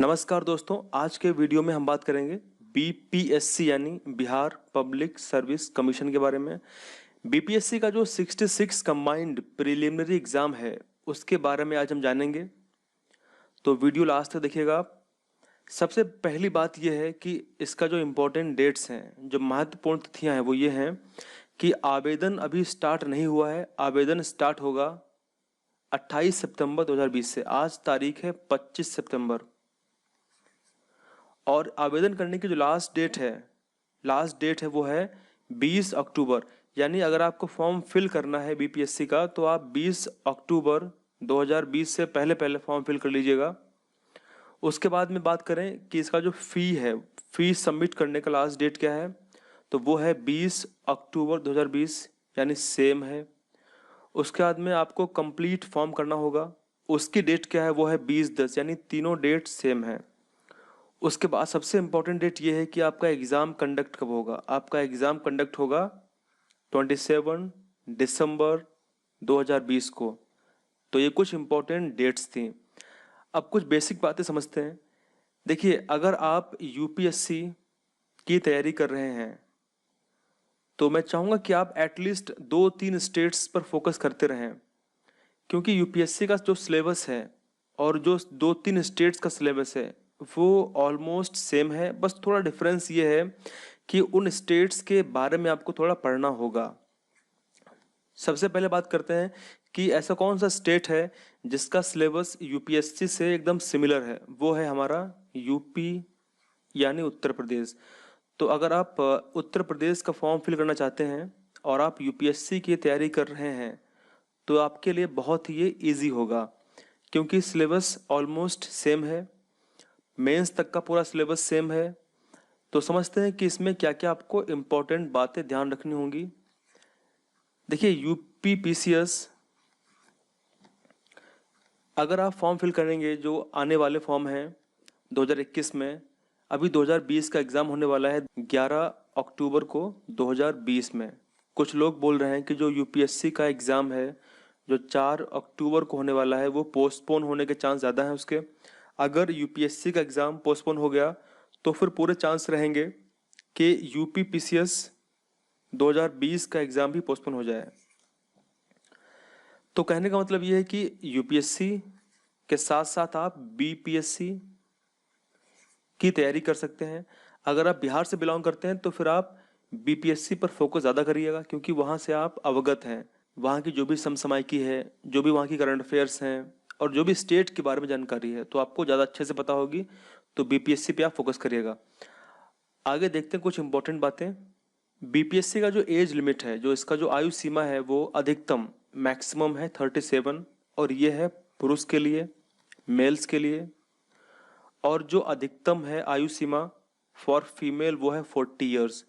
नमस्कार दोस्तों, आज के वीडियो में हम बात करेंगे बीपीएससी यानी बिहार पब्लिक सर्विस कमीशन के बारे में। बीपीएससी का जो 66 कंबाइंड प्रिलिमिनरी एग्जाम है उसके बारे में आज हम जानेंगे, तो वीडियो लास्ट तक देखिएगा आप। सबसे पहली बात यह है कि इसका जो इम्पोर्टेंट डेट्स हैं, जो महत्वपूर्ण तिथियां हैं वो ये हैं कि आवेदन अभी स्टार्ट नहीं हुआ है। आवेदन स्टार्ट होगा 28 सितंबर 2020 से। आज तारीख है 25 सितंबर और आवेदन करने की जो लास्ट डेट है वो है 20 अक्टूबर। यानी अगर आपको फॉर्म फिल करना है बीपीएससी का तो आप 20 अक्टूबर 2020 से पहले पहले फॉर्म फिल कर लीजिएगा। उसके बाद में बात करें कि इसका जो फी सबमिट करने का लास्ट डेट क्या है, तो वो है 20 अक्टूबर 2020, यानी सेम है। उसके बाद में आपको कंप्लीट फॉर्म करना होगा, उसकी डेट क्या है वो है 20/10, यानी तीनों डेट सेम है। उसके बाद सबसे इम्पोर्टेंट डेट ये है कि आपका एग्ज़ाम कंडक्ट कब होगा। आपका एग्ज़ाम कंडक्ट होगा 27 दिसंबर 2020 को। तो ये कुछ इम्पोर्टेंट डेट्स थी। अब कुछ बेसिक बातें समझते हैं। देखिए, अगर आप यूपीएससी की तैयारी कर रहे हैं तो मैं चाहूँगा कि आप एटलीस्ट 2-3 स्टेट्स पर फोकस करते रहें, क्योंकि यूपीएससी का जो सिलेबस है और जो 2-3 स्टेट्स का सिलेबस है वो ऑलमोस्ट सेम है। बस थोड़ा डिफरेंस ये है कि उन स्टेट्स के बारे में आपको थोड़ा पढ़ना होगा। सबसे पहले बात करते हैं कि ऐसा कौन सा स्टेट है जिसका सिलेबस यूपीएससी से एकदम सिमिलर है। वो है हमारा यूपी यानी उत्तर प्रदेश। तो अगर आप उत्तर प्रदेश का फॉर्म फिल करना चाहते हैं और आप यूपीएससी की तैयारी कर रहे हैं तो आपके लिए बहुत ही ये ईजी होगा, क्योंकि सिलेबस ऑलमोस्ट सेम है। मेंस तक का पूरा सिलेबस सेम है। तो समझते हैं कि इसमें क्या क्या आपको इम्पोर्टेंट बातें ध्यान रखनी होंगी। देखिए, यूपी पीसीएस अगर आप फॉर्म फिल करेंगे, जो आने वाले फॉर्म हैं 2021 में, अभी 2020 का एग्ज़ाम होने वाला है 11 अक्टूबर को 2020 में। कुछ लोग बोल रहे हैं कि जो यूपीएससी का एग्ज़ाम है जो 4 अक्टूबर को होने वाला है वो पोस्टपोन होने के चांस ज़्यादा हैं उसके। अगर यूपीएससी का एग्ज़ाम पोस्टपोन हो गया तो फिर पूरे चांस रहेंगे कि यूपी पीसीएस 2020 का एग्ज़ाम भी पोस्टपोन हो जाए। तो कहने का मतलब ये है कि यूपीएससी के साथ साथ आप बीपीएससी की तैयारी कर सकते हैं। अगर आप बिहार से बिलोंग करते हैं तो फिर आप बीपीएससी पर फोकस ज़्यादा करिएगा, क्योंकि वहाँ से आप अवगत हैं। वहाँ की जो भी समसामयिकी है, जो भी वहाँ की करंट अफेयर्स हैं और जो भी स्टेट के बारे में जानकारी है तो आपको ज़्यादा अच्छे से पता होगी। तो बीपीएससी पे आप फोकस करिएगा। आगे देखते हैं कुछ इंपॉर्टेंट बातें। बीपीएससी का जो एज लिमिट है, जो इसका जो आयु सीमा है, वो अधिकतम मैक्सिमम है 37, और ये है पुरुष के लिए, मेल्स के लिए। और जो अधिकतम है आयु सीमा फॉर फीमेल वो है 40 ईयर्स,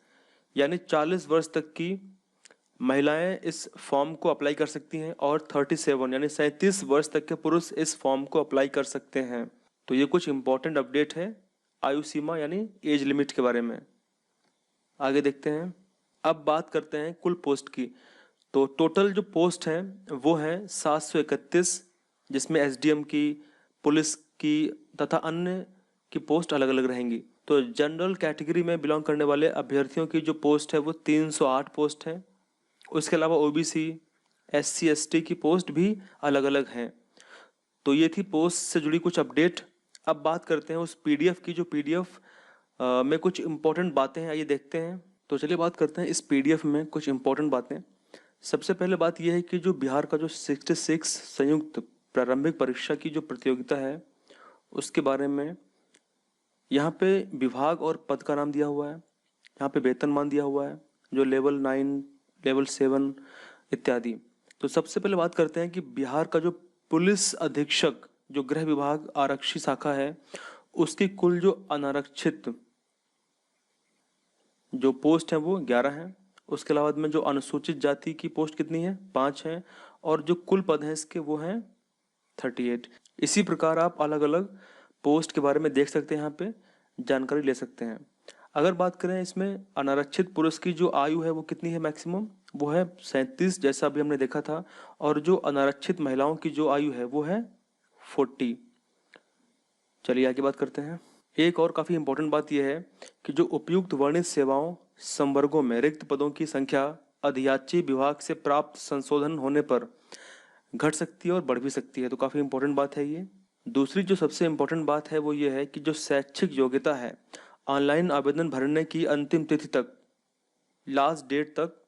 यानी 40 वर्ष तक की महिलाएं इस फॉर्म को अप्लाई कर सकती हैं, और 37 यानी 37 वर्ष तक के पुरुष इस फॉर्म को अप्लाई कर सकते हैं। तो ये कुछ इंपॉर्टेंट अपडेट है आयु सीमा यानी एज लिमिट के बारे में। आगे देखते हैं। अब बात करते हैं कुल पोस्ट की। तो टोटल जो पोस्ट हैं वो है 731, जिसमें एसडीएम की, पुलिस की तथा अन्य की पोस्ट अलग अलग रहेंगी। तो जनरल कैटेगरी में बिलोंग करने वाले अभ्यर्थियों की जो पोस्ट है वो 308 पोस्ट है। उसके अलावा ओबीसी, एससी, एसटी की पोस्ट भी अलग अलग हैं। तो ये थी पोस्ट से जुड़ी कुछ अपडेट। अब बात करते हैं उस पीडीएफ की, जो पीडीएफ में कुछ इंपॉर्टेंट बातें हैं, आइए देखते हैं। तो चलिए बात करते हैं इस पीडीएफ में कुछ इंपॉर्टेंट बातें। सबसे पहले बात यह है कि जो बिहार का जो 66 संयुक्त प्रारंभिक परीक्षा की जो प्रतियोगिता है उसके बारे में यहाँ पे विभाग और पद का नाम दिया हुआ है, यहाँ पे वेतनमान दिया हुआ है, जो लेवल 9, लेवल 7 इत्यादि। तो सबसे पहले बात करते हैं कि बिहार का जो पुलिस अधीक्षक, जो गृह विभाग आरक्षी शाखा है, उसकी कुल जो अनारक्षित जो पोस्ट है वो 11 हैं। उसके अलावा में जो अनुसूचित जाति की पोस्ट कितनी है, 5 हैं। और जो कुल पद हैं इसके वो हैं 38। इसी प्रकार आप अलग अलग पोस्ट के बारे में देख सकते हैं, यहाँ पे जानकारी ले सकते हैं। अगर बात करें इसमें अनारक्षित पुरुष की जो आयु है वो कितनी है, मैक्सिमम वो है 37, जैसा अभी हमने देखा था। और जो अनारक्षित महिलाओं की जो आयु है वो है 40। चलिए आगे बात करते हैं। एक और काफ़ी इंपॉर्टेंट बात यह है कि जो उपयुक्त वर्णित सेवाओं संवर्गों में रिक्त पदों की संख्या अधियाची विभाग से प्राप्त संशोधन होने पर घट सकती है और बढ़ भी सकती है, तो काफ़ी इंपॉर्टेंट बात है ये। दूसरी जो सबसे इम्पोर्टेंट बात है वो ये है कि जो शैक्षिक योग्यता है, ऑनलाइन आवेदन भरने की अंतिम तिथि तक, लास्ट डेट तक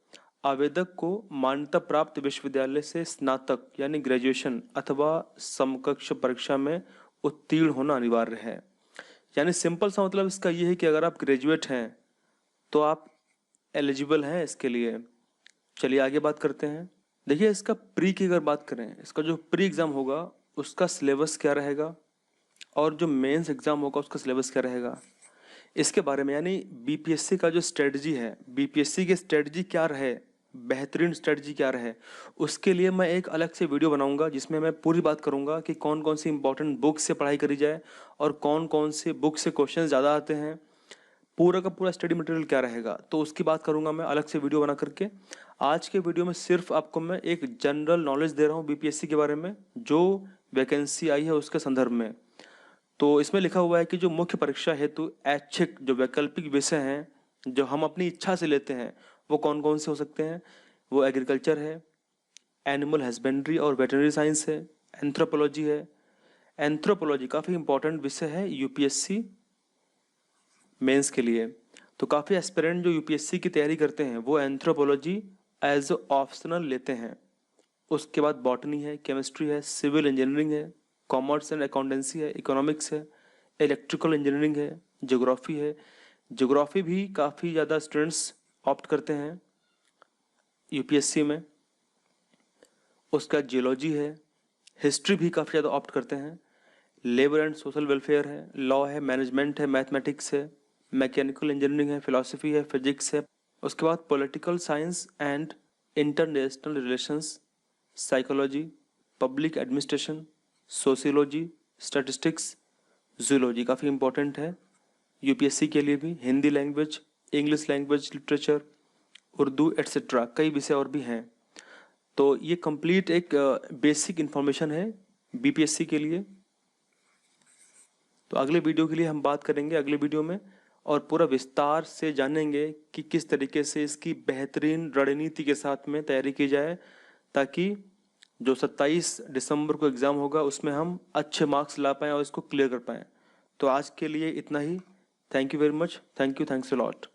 आवेदक को मान्यता प्राप्त विश्वविद्यालय से स्नातक यानी ग्रेजुएशन अथवा समकक्ष परीक्षा में उत्तीर्ण होना अनिवार्य है। यानी सिंपल सा मतलब इसका ये है कि अगर आप ग्रेजुएट हैं तो आप एलिजिबल हैं इसके लिए। चलिए आगे बात करते हैं। देखिए इसका प्री की अगर बात करें, इसका जो प्री एग्ज़ाम होगा उसका सिलेबस क्या रहेगा और जो मेंस एग्ज़ाम होगा उसका सिलेबस क्या रहेगा, इसके बारे में, यानी बीपीएससी का जो स्ट्रेटजी है, बीपीएससी की स्ट्रेटजी क्या रहे, बेहतरीन स्ट्रेटजी क्या रहे, उसके लिए मैं एक अलग से वीडियो बनाऊंगा जिसमें मैं पूरी बात करूंगा कि कौन कौन सी इंपॉर्टेंट बुक से पढ़ाई करी जाए और कौन कौन से बुक से क्वेश्चन ज़्यादा आते हैं, पूरा का पूरा स्टडी मटेरियल क्या रहेगा, तो उसकी बात करूंगा मैं अलग से वीडियो बना करके। आज के वीडियो में सिर्फ आपको मैं एक जनरल नॉलेज दे रहा हूँ बीपीएससी के बारे में, जो वैकेंसी आई है उसके संदर्भ में। तो इसमें लिखा हुआ है कि जो मुख्य परीक्षा हेतु ऐच्छिक जो वैकल्पिक विषय हैं जो हम अपनी इच्छा से लेते हैं वो कौन कौन से हो सकते हैं, वो एग्रीकल्चर है, एनिमल हस्बेंड्री और वेटरनरी साइंस है, एंथ्रोपोलॉजी है। एंथ्रोपोलॉजी काफ़ी इंपॉर्टेंट विषय है यूपीएससी मेंस के लिए, तो काफ़ी एस्पिरेंट जो यूपीएससी की तैयारी करते हैं वो एंथ्रोपोलॉजी एज ऑप्शनल लेते हैं। उसके बाद बॉटनी है, केमिस्ट्री है, सिविल इंजीनियरिंग है, कॉमर्स एंड अकाउंटेंसी है, इकोनॉमिक्स है, इलेक्ट्रिकल इंजीनियरिंग है, ज्योग्राफी है। ज्योग्राफी भी काफ़ी ज़्यादा स्टूडेंट्स ऑप्ट करते हैं यूपीएससी में। उसका जियोलॉजी है, हिस्ट्री भी काफ़ी ज़्यादा ऑप्ट करते हैं, लेबर एंड सोशल वेलफेयर है, लॉ है, मैनेजमेंट है, मैथमेटिक्स है, मैकेनिकल इंजीनियरिंग है, फिलॉसफी है, फिजिक्स है। उसके बाद political science and international relations, psychology, public administration, sociology, statistics, zoology काफ़ी इंपॉर्टेंट है यूपीएससी के लिए भी। Hindi language, English language, literature, Urdu etcetera कई विषय और भी हैं। तो ये कंप्लीट एक बेसिक इन्फॉर्मेशन है बीपीएससी के लिए। तो अगले वीडियो के लिए हम बात करेंगे अगले वीडियो में और पूरा विस्तार से जानेंगे कि किस तरीके से इसकी बेहतरीन रणनीति के साथ में तैयारी की जाए, ताकि जो 27 दिसंबर को एग्ज़ाम होगा उसमें हम अच्छे मार्क्स ला पाएँ और इसको क्लियर कर पाएँ। तो आज के लिए इतना ही। Thank you very much. Thank you, thanks a lot.